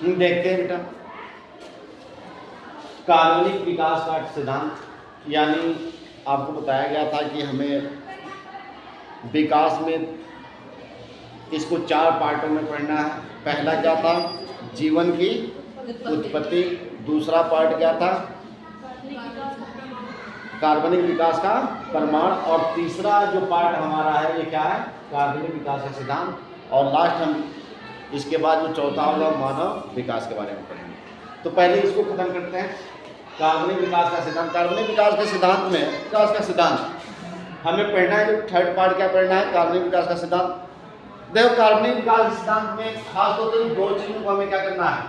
देखते हैं बेटा, कार्बनिक विकास का सिद्धांत, यानी आपको बताया गया था कि हमें विकास में इसको 4 पार्टों में पढ़ना है। पहला क्या था? जीवन की उत्पत्ति। दूसरा पार्ट क्या था? कार्बनिक विकास का प्रमाण। और तीसरा जो पार्ट हमारा है ये क्या है? कार्बनिक विकास का सिद्धांत। और लास्ट हम इसके बाद जो चौथा होगा मानव विकास के बारे में पढ़ेंगे। तो पहले इसको खत्म करते हैं, कार्बनिक विकास का सिद्धांत। कार्बनिक विकास के सिद्धांत में विकास का सिद्धांत हमें पढ़ना है। जो थर्ड पार्ट क्या पढ़ना है? कार्बनिक विकास का सिद्धांत। देखो, कार्बनिक विकास सिद्धांत में खास तौर पर 2 चीजों को हमें क्या करना है?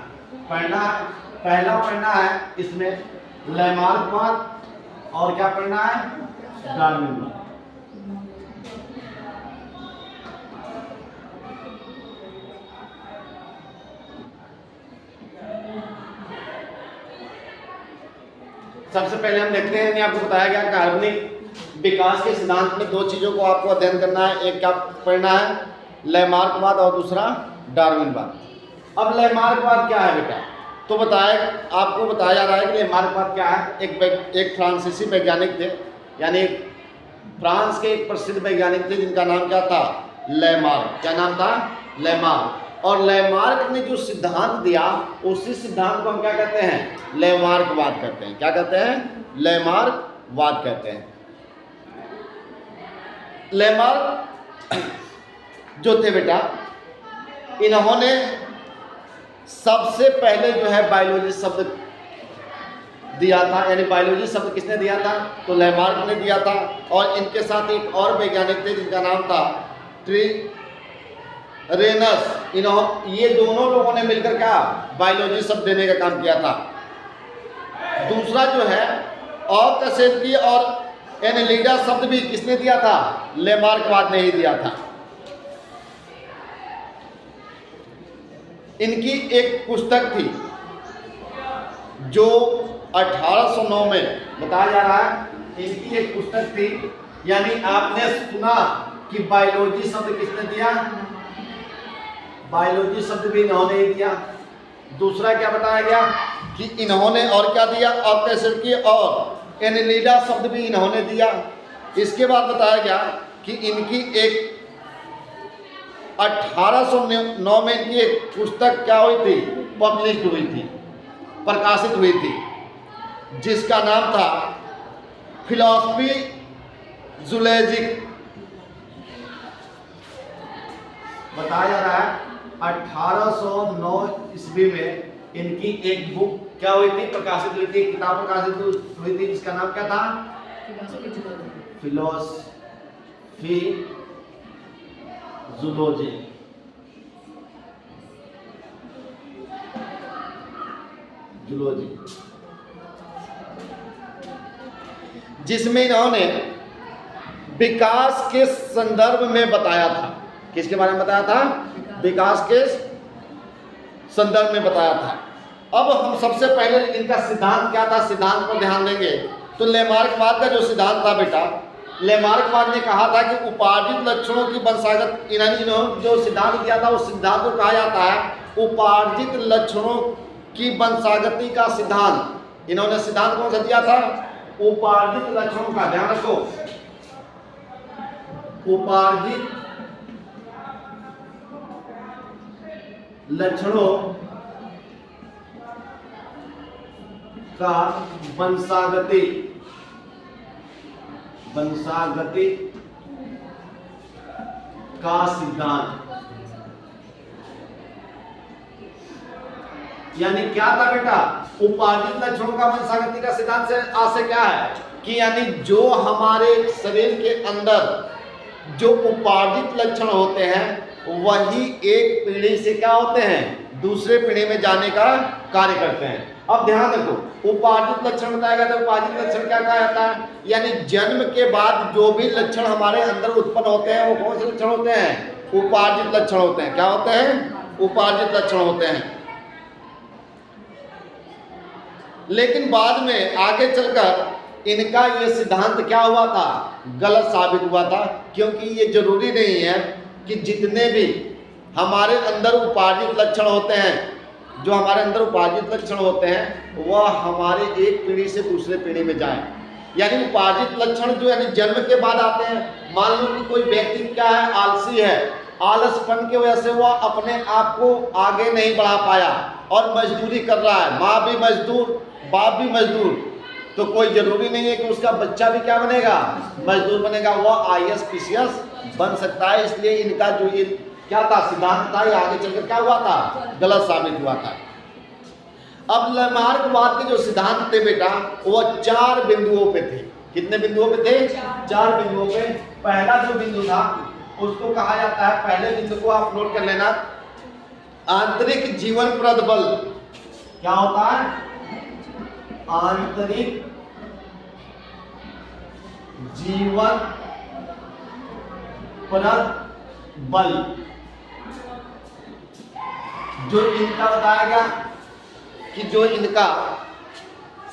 पढ़ना है। पहला पढ़ना है इसमें लैमार्कवाद, और क्या पढ़ना है? डार्विनवाद। सबसे पहले हम देखते हैं, यानी आपको बताया गया कार्बनिक विकास के सिद्धांत में 2 चीजों को आपको अध्ययन करना है। एक क्या पढ़ना है? लैमार्कवाद, और दूसरा डार्विनवाद। अब लैमार्कवाद क्या है बेटा? तो आपको बताया जा रहा है कि लैमार्कवाद क्या है। एक फ्रांसीसी वैज्ञानिक थे, यानी फ्रांस के एक प्रसिद्ध वैज्ञानिक थे जिनका नाम क्या था? लैमार्क। क्या नाम था? लैमार्क। और लैमार्क ने जो सिद्धांत दिया, उसी सिद्धांत को हम क्या कहते हैं? लैमार्कवाद कहते हैं। क्या कहते हैं? लैमार्कवाद कहते हैं। लैमार्क जो थे बेटा, इन्होंने सबसे पहले जो है बायोलॉजी शब्द दिया था। यानी बायोलॉजी शब्द किसने दिया था? तो लैमार्क ने दिया था। और इनके साथ एक और वैज्ञानिक थे जिनका नाम था रेनस। ये दोनों लोगों ने मिलकर क्या बायोलॉजी शब्द देने का काम किया था। दूसरा जो है ऑक्सेटकी और एनेलिडा शब्द भी किसने दिया था? लैमार्कवाद ने ही दिया था। इनकी एक पुस्तक थी जो 1809 में बताया जा रहा है। इनकी एक पुस्तक थी, यानी आपने सुना कि बायोलॉजी शब्द किसने दिया? बायोलॉजी शब्द भी इन्होंने ही दिया। दूसरा क्या बताया गया कि इन्होंने और क्या दिया? ऑक्सेटकी और एनेलिडा शब्द भी इन्होंने दिया। इसके बाद बताया गया कि इनकी एक 1809 में इनकी एक पुस्तक क्या हुई थी? पब्लिश हुई थी, प्रकाशित हुई थी, जिसका नाम था फिलॉसफी जूलॉजिक। बताया जा रहा है 1809 ईस्वी में इनकी एक बुक क्या हुई थी? प्रकाशित हुई थी, किताब प्रकाशित हुई थी, जिसका नाम क्या था? Philosophy zoology. जिसमें इन्होंने विकास के संदर्भ में बताया था। किसके बारे में बताया था? विकास के संदर्भ में बताया था। अब हम सबसे पहले इनका सिद्धांत क्या था, सिद्धांत पर ध्यान देंगे। तो लैमार्कवाद का जो सिद्धांत था बेटा, लैमार्कवाद ने कहा था कि उपार्जित लक्षणों की वंशागत, इन्होंने जो सिद्धांत दिया था उस सिद्धांत को कहा जाता है उपार्जित लक्षणों की वंशागति का सिद्धांत। इन्होंने सिद्धांत कौन सा दिया था? उपार्जित लक्षणों का। ध्यान रखो, उपार्जित लक्षणों का वंशागति का सिद्धांत। यानी क्या था बेटा? उपार्जित लक्षणों का वंशागति का सिद्धांत से आशय क्या है कि यानी जो हमारे शरीर के अंदर जो उपार्जित लक्षण होते हैं वही एक पीढ़ी से क्या होते हैं? दूसरे पीढ़ी में जाने का कार्य करते हैं। अब ध्यान रखो, उपार्जित लक्षण बताया गया था। उपार्जित लक्षण क्या कहा जाता है? यानी जन्म के बाद जो भी लक्षण हमारे अंदर उत्पन्न होते हैं वो कौन से लक्षण होते हैं? उपार्जित लक्षण होते हैं। क्या होते हैं? उपार्जित लक्षण होते हैं। लेकिन बाद में आगे चलकर इनका ये सिद्धांत क्या हुआ था? गलत साबित हुआ था, क्योंकि ये जरूरी नहीं है कि जितने भी हमारे अंदर उपार्जित लक्षण होते हैं जो हमारे अंदर उपार्जित लक्षण होते हैं वह हमारे एक पीढ़ी से दूसरे पीढ़ी में जाएं। यानी उपार्जित लक्षण जो यानी जन्म के बाद आते हैं। मान लो कि कोई व्यक्ति क्या है, आलसी है, आलसपन की वजह से वह अपने आप को आगे नहीं बढ़ा पाया और मजदूरी कर रहा है, माँ भी मजदूर बाप भी मजदूर, तो कोई जरूरी नहीं है कि उसका बच्चा भी क्या बनेगा, मजदूर बनेगा, वह IAS PCS बन सकता है। इसलिए इनका जो ये क्या था सिद्धांत था, ये आगे चलकर क्या हुआ था, गलत साबित हुआ था। अब लैमार्कवाद के जो सिद्धांत थे बेटा वो 4 बिंदुओं पे थे। कितने बिंदुओं पे थे? 4 बिंदुओं पे। पहला जो बिंदु था उसको कहा जाता है, पहले बिंदु को आप नोट कर लेना, आंतरिक जीवनप्रद बल। क्या होता है? आंतरिक जीवनप्रद बल। जो इनका बताया गया कि जो इनका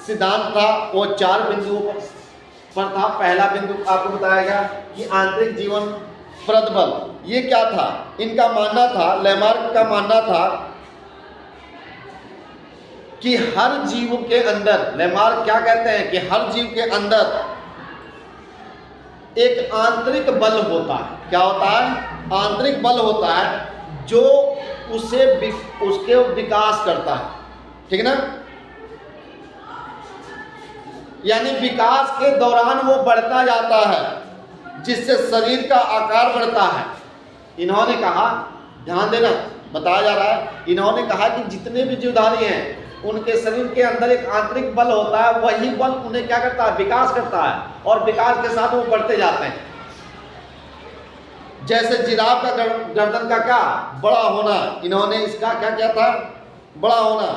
सिद्धांत था वो 4 बिंदुओं पर था। पहला बिंदु आपको बताया गया कि आंतरिक जीवन प्रबल। ये क्या था? इनका मानना था, लैमार्क का मानना था कि हर जीव के अंदर, लैमार्क क्या कहते हैं कि हर जीव के अंदर एक आंतरिक बल होता है। क्या होता है? आंतरिक बल होता है जो उसके विकास करता है। ठीक है ना? यानी विकास के दौरान वो बढ़ता जाता है जिससे शरीर का आकार बढ़ता है। इन्होंने कहा, ध्यान देना बताया जा रहा है, इन्होंने कहा कि जितने भी जीवधारी हैं उनके शरीर के अंदर एक आंतरिक बल होता है, वही बल उन्हें क्या करता है, विकास करता है और विकास के साथ वो बढ़ते जाते हैं। जैसे जिराफ का गर्दन का क्या बड़ा होना, इन्होंने इसका क्या किया था, बड़ा होना।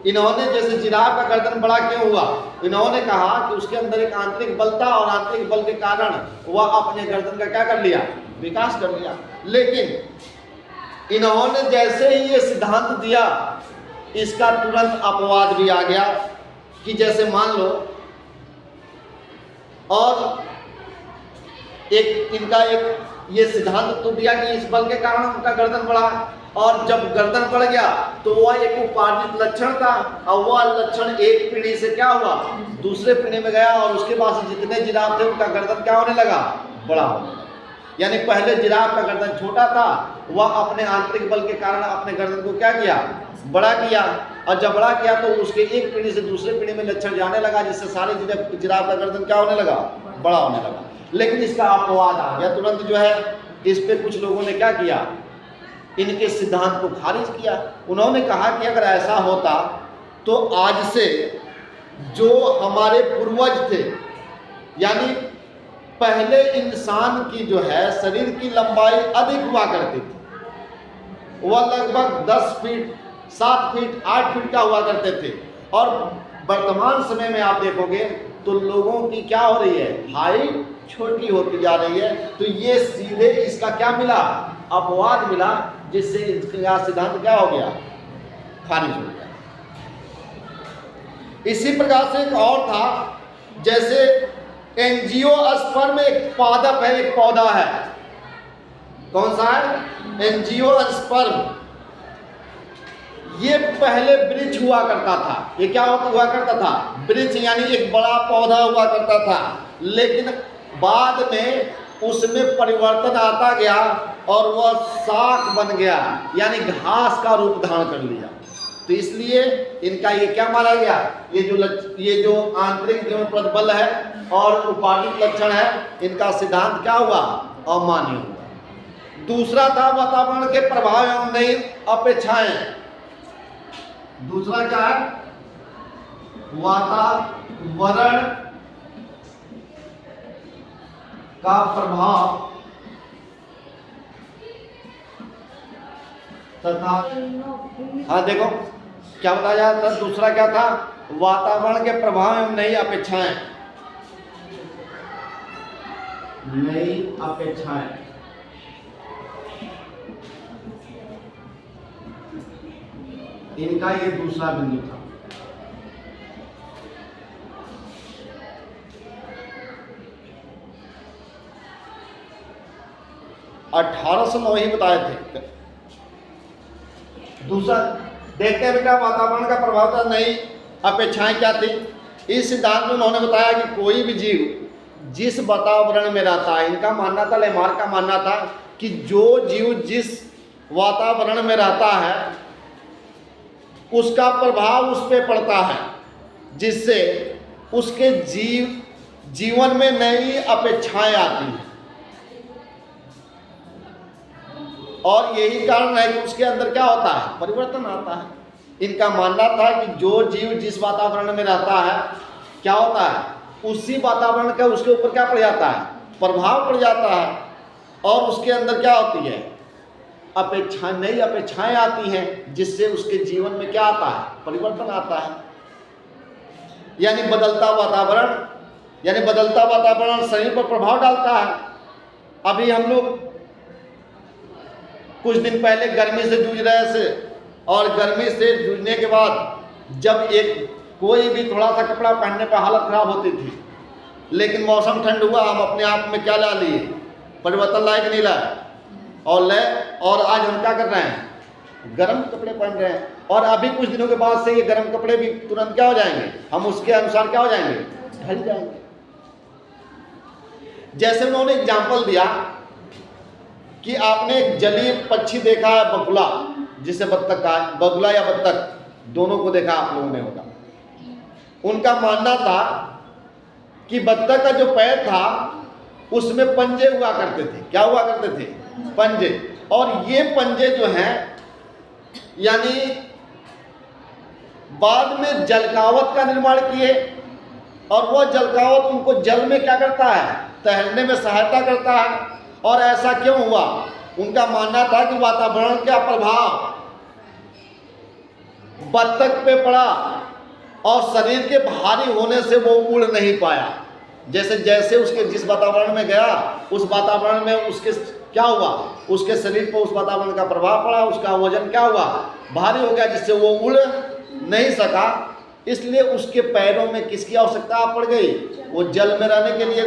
इन्होंने जैसे जिराफ का गर्दन बड़ा क्यों हुआ, इन्होंने कहा कि उसके अंदर एक आंतरिक बल था और आंतरिक बल के कारण वह अपने गर्दन का क्या कर लिया, विकास कर लिया। लेकिन इन्होंने जैसे ही ये सिद्धांत दिया इसका तुरंत अपवाद भी आ गया कि जैसे मान लो और इनका एक ये सिद्धांत तो दिया कि इस बल के कारण उनका गर्दन बढ़ा, और जब गर्दन बढ़ गया तो वह एक उपार्जित लक्षण था और वह लक्षण एक पीढ़ी से क्या हुआ, दूसरे पीढ़ी में गया और उसके बाद जितने जिराफ थे उनका गर्दन क्या होने लगा, बड़ा होने लगा। यानी पहले जिराफ का गर्दन छोटा था, वह अपने आंतरिक बल के कारण अपने गर्दन को क्या किया, बड़ा किया, और जब बड़ा किया तो उसके एक पीढ़ी से दूसरे पीढ़ी में लक्षण जाने लगा जिससे सारे जिराफ का गर्दन क्या होने लगा, बड़ा होने लगा। लेकिन इसका अपवाद आ गया तुरंत जो है, इस पे कुछ लोगों ने क्या किया, इनके सिद्धांत को खारिज किया। उन्होंने कहा कि अगर ऐसा होता तो आज से जो हमारे पूर्वज थे, यानी पहले इंसान की जो है शरीर की लंबाई अधिक हुआ करती थी, वह लगभग 10 फीट 7 फीट 8 फीट का हुआ करते थे, और वर्तमान समय में आप देखोगे तो लोगों की क्या हो रही है, हाइट छोटी होती जा रही है। तो ये सीधे इसका क्या मिला, अपवाद मिला, जिससे इसका सिद्धांत क्या हो गया, खारिज हो गया। इसी प्रकार से एक और था, जैसे एंजियोस्पर्म एक पादप है, एक पौधा है, कौन सा है, एंजियोस्पर्म। ये पहले वृक्ष हुआ करता था, ये क्या हुआ करता था, वृक्ष, यानी एक बड़ा पौधा हुआ करता था, लेकिन बाद में उसमें परिवर्तन आता गया और वह शाक बन गया, यानी घास का रूप धारण कर लिया। तो इसलिए इनका ये क्या माना गया, ये जो आंतरिक जीवन बल है और उपार्जित लक्षण है, इनका सिद्धांत क्या हुआ, अमान्य हुआ। दूसरा था वातावरण के प्रभाव एवं नई अपेक्षाएं। दूसरा क्या है, वातावरण का प्रभाव तथा, हाँ देखो क्या बताया जा रहा था, दूसरा क्या था, वातावरण के प्रभाव एवं नई अपेक्षाएं, नई अपेक्षाएं। इनका ये दूसरा बिंदु था। अठारह सौ ही बताए थे, दूसरा देखते हैं बेटा वातावरण का प्रभाव था, नई अपेक्षाएं क्या थी। इस सिद्धांत में उन्होंने बताया कि कोई भी जीव जिस वातावरण में रहता है, इनका मानना था, लेमार्क का मानना था कि जो जीव जिस वातावरण में रहता है उसका प्रभाव उस पर पड़ता है, जिससे उसके जीवन में नई अपेक्षाएं आती हैं। और यही कारण है कि उसके अंदर क्या होता है, परिवर्तन आता है। इनका मानना था कि जो जीव जिस वातावरण में रहता है क्या होता है, उसी वातावरण का उसके ऊपर क्या पड़ जाता है, प्रभाव पड़ जाता है। और उसके अंदर क्या होती है, अपेक्षा, नई अपेक्षाएं आती हैं, जिससे उसके जीवन में क्या आता है, परिवर्तन आता है। यानी बदलता वातावरण शरीर पर प्रभाव डालता है। अभी हम लोग कुछ दिन पहले गर्मी से जूझ रहे थे, और गर्मी से जूझने के बाद जब कोई भी थोड़ा सा कपड़ा पहनने पर हालत खराब होती थी, लेकिन मौसम ठंड हुआ, हम अपने आप में क्या ला लिए, परिवर्तन लाए कि नहीं लाए, और आज हम क्या कर रहे हैं, गर्म कपड़े पहन रहे हैं। और अभी कुछ दिनों के बाद से ये गर्म कपड़े भी तुरंत क्या हो जाएंगे, हम उसके अनुसार क्या हो जाएंगे, ढल जाएंगे। जैसे उन्होंने एग्जाम्पल दिया कि आपने एक जलीय पक्षी देखा है, बगुला, जिसे बत्तख का, बगुला या बत्तख दोनों को देखा आप लोगों ने होगा। उनका मानना था कि बत्तख का जो पैर था उसमें पंजे हुआ करते थे। क्या हुआ करते थे, पंजे। और ये पंजे जो हैं, यानी बाद में जलकावत का निर्माण किए, और वह जलकावत उनको जल में क्या करता है, तैरने में सहायता करता है। और ऐसा क्यों हुआ, उनका मानना था कि वातावरण का प्रभाव बत्तख पे पड़ा, और शरीर के भारी होने से वो उड़ नहीं पाया। जैसे उसके जिस वातावरण में गया, उस वातावरण में उसके क्या हुआ, उसके शरीर पर उस वातावरण का प्रभाव पड़ा, उसका वजन क्या हुआ, भारी हो गया, जिससे वो उड़ नहीं सका। इसलिए उसके पैरों में किसकी आवश्यकता पड़ गई, वो जल में रहने के लिए,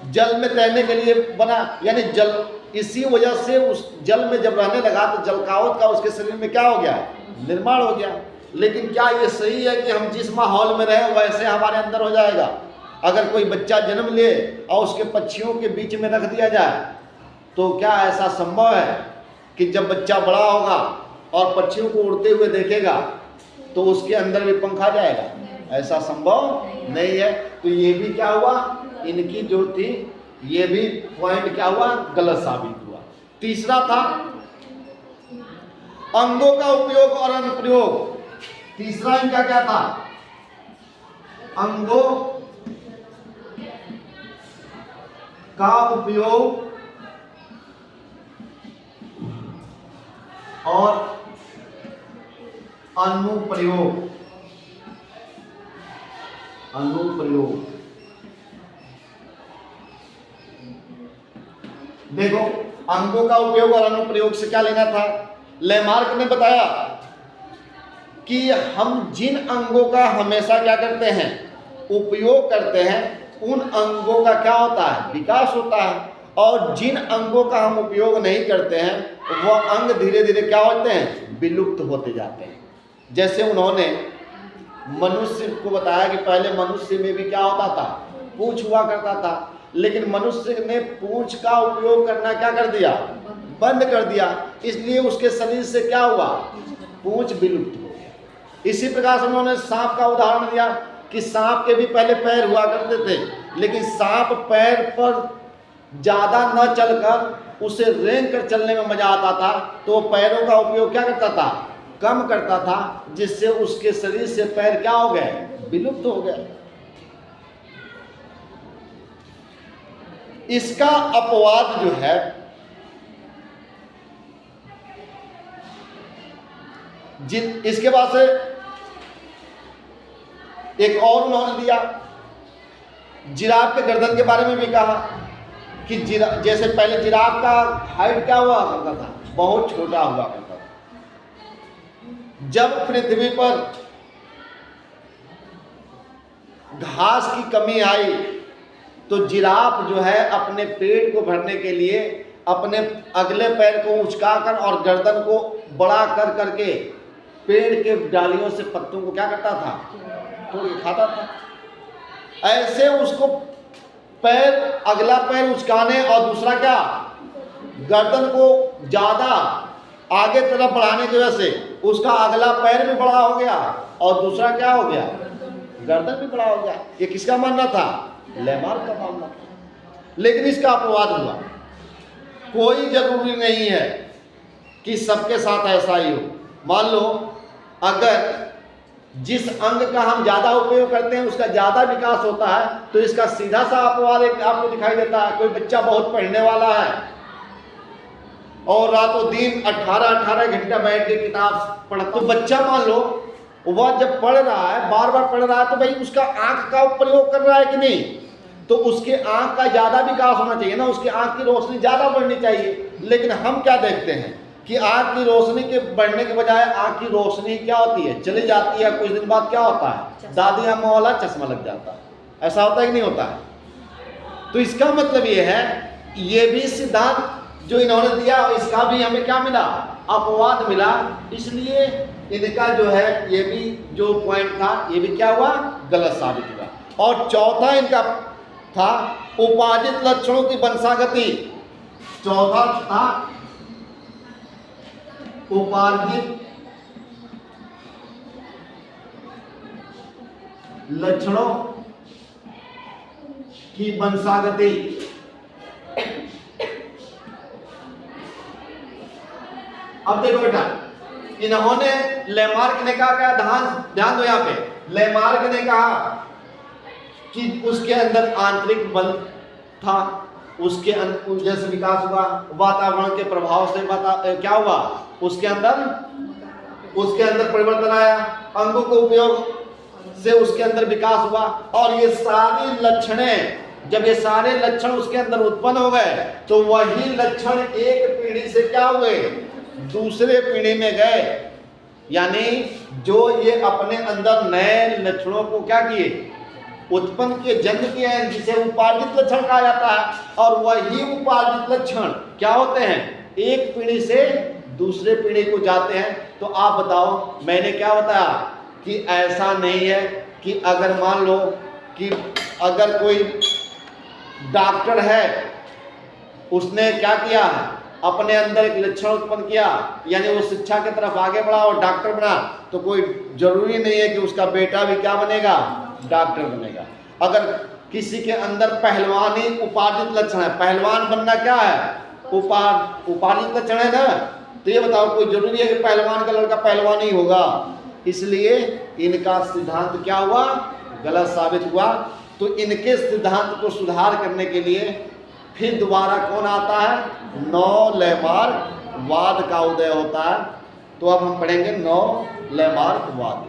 जल में तैरने के लिए बना। यानी जल, इसी वजह से उस जल में जब रहने लगा तो जलकावत का उसके शरीर में क्या हो गया, निर्माण हो गया। लेकिन क्या ये सही है कि हम जिस माहौल में रहे वैसे हमारे अंदर हो जाएगा? अगर कोई बच्चा जन्म ले और उसके पक्षियों के बीच में रख दिया जाए, तो क्या ऐसा संभव है कि जब बच्चा बड़ा होगा और पक्षियों को उड़ते हुए देखेगा तो उसके अंदर भी पंख आ जाएगा? ऐसा संभव नहीं है। तो ये भी क्या हुआ, इनकी जो थी ये भी पॉइंट क्या हुआ, गलत साबित हुआ। तीसरा था अंगों का उपयोग और अनुप्रयोग। तीसरा इनका क्या था, अंगों का उपयोग और अनुप्रयोग। देखो, अंगों का उपयोग और अनुप्रयोग से क्या लेना था। लेमार्क ने बताया कि हम जिन अंगों का हमेशा क्या करते हैं, उपयोग करते हैं, उन अंगों का क्या होता है, विकास होता है। और जिन अंगों का हम उपयोग नहीं करते हैं वह अंग धीरे धीरे क्या होते हैं, विलुप्त होते जाते हैं। जैसे उन्होंने मनुष्य को बताया कि पहले मनुष्य में भी क्या होता था, पूंछ हुआ करता था, लेकिन मनुष्य ने पूंछ का उपयोग करना क्या कर दिया, बंद कर दिया। इसलिए उसके शरीर से क्या हुआ, पूंछ विलुप्त हो गया। इसी प्रकार से उन्होंने सांप का उदाहरण दिया कि सांप के भी पहले पैर हुआ करते थे, लेकिन सांप पैर पर ज़्यादा न चलकर उसे रेंग कर चलने में मजा आता था, तो पैरों का उपयोग क्या करता था, कम करता था, जिससे उसके शरीर से पैर क्या हो गए, विलुप्त हो गए। इसका अपवाद जो है, इसके बाद से एक और उन्होंने दिया, जिराफ के गर्दन के बारे में भी कहा कि जैसे पहले जिराफ का हाइट क्या हुआ करता था, बहुत छोटा हुआ करता था। जब पृथ्वी पर घास की कमी आई तो जिराफ जो है अपने पेट को भरने के लिए अपने अगले पैर को उचकाकर और गर्दन को बड़ा कर करके पेड़ के डालियों से पत्तों को क्या करता था, तोड़ के खाता था। ऐसे उसको पैर, अगला पैर उचकाने और दूसरा क्या, गर्दन को ज्यादा आगे तरफ बढ़ाने की वजह से उसका अगला पैर भी बड़ा हो गया और दूसरा क्या हो गया, गर्दन भी बड़ा हो गया। ये किसका मानना था, लेमार्क का मानना था। लेकिन इसका अपवाद हुआ। कोई जरूरी नहीं है कि सबके साथ ऐसा ही हो। मान लो अगर जिस अंग का हम ज्यादा उपयोग करते हैं उसका ज्यादा विकास होता है, तो इसका सीधा सा अपवाद एक आपको दिखाई देता है। कोई बच्चा बहुत पढ़ने वाला है और रातों दिन 18-18 घंटा बैठ के किताब पढ़ता, तो बच्चा मान लो वह जब पढ़ रहा है, बार बार पढ़ रहा है, तो भाई उसका आंख का प्रयोग कर रहा है कि नहीं, तो उसके आंख का ज्यादा विकास होना चाहिए ना, उसकी आंख की रोशनी ज्यादा बढ़नी चाहिए। लेकिन हम क्या देखते हैं कि आंख की रोशनी के बढ़ने के बजाय आंख की रोशनी क्या होती है, चली जाती है। कुछ दिन बाद क्या होता है, दादी अम्मा वाला चश्मा लग जाता है। ऐसा होता है कि नहीं होता है? तो इसका मतलब ये है, ये भी सिद्धांत जो इन्होंने दिया इसका भी हमें क्या मिला, अपवाद मिला। इसलिए इनका जो है ये भी जो पॉइंट था ये भी क्या हुआ, गलत साबित हुआ। और चौथा इनका था उपार्जित लक्षणों की वंशागति। चौथा था उपार्जित लक्षणों की वंशागति। अब देखो बेटा, इन्होंने लेमार्क ने कहा, क्या ध्यान दो यहाँ पे, लेमार्क ने कहा कि उसके अंदर आंतरिक बल था, उसके जैसे विकास हुआ वातावरण के प्रभाव से क्या हुआ, उसके अंदर परिवर्तन आया, अंगों के उपयोग से उसके अंदर विकास हुआ। और ये सारी लक्षणें, जब ये सारे लक्षण उसके अंदर उत्पन्न हो गए तो वही लक्षण एक पीढ़ी से क्या हुए, दूसरे पीढ़ी में गए। यानी जो ये अपने अंदर नए लक्षणों को क्या किए, उत्पन्न किए, जन्म किए हैं, जिसे उपार्जित लक्षण कहा जाता है। और वही उपार्जित लक्षण क्या होते हैं, एक पीढ़ी से दूसरे पीढ़ी को जाते हैं। तो आप बताओ, मैंने क्या बताया कि ऐसा नहीं है कि अगर मान लो कि अगर कोई डॉक्टर है, उसने क्या किया, अपने अंदर एक लक्षण उत्पन्न किया, यानी वो शिक्षा की तरफ आगे बढ़ा और डॉक्टर बना, तो कोई जरूरी नहीं है कि उसका बेटा भी क्या बनेगा, डॉक्टर बनेगा। अगर किसी के अंदर पहलवानी उपार्जित लक्षण है, पहलवान बनना क्या है, उपार्जित लक्षण है ना, तो ये बताओ कोई जरूरी है कि पहलवान का लड़का पहलवान ही होगा। इसलिए इनका सिद्धांत क्या हुआ, गलत साबित हुआ। तो इनके सिद्धांत को सुधार करने के लिए फिर दोबारा कौन आता है, नौ लेमार्क वाद का उदय होता है। तो अब हम पढ़ेंगे नौ लेमार्क वाद।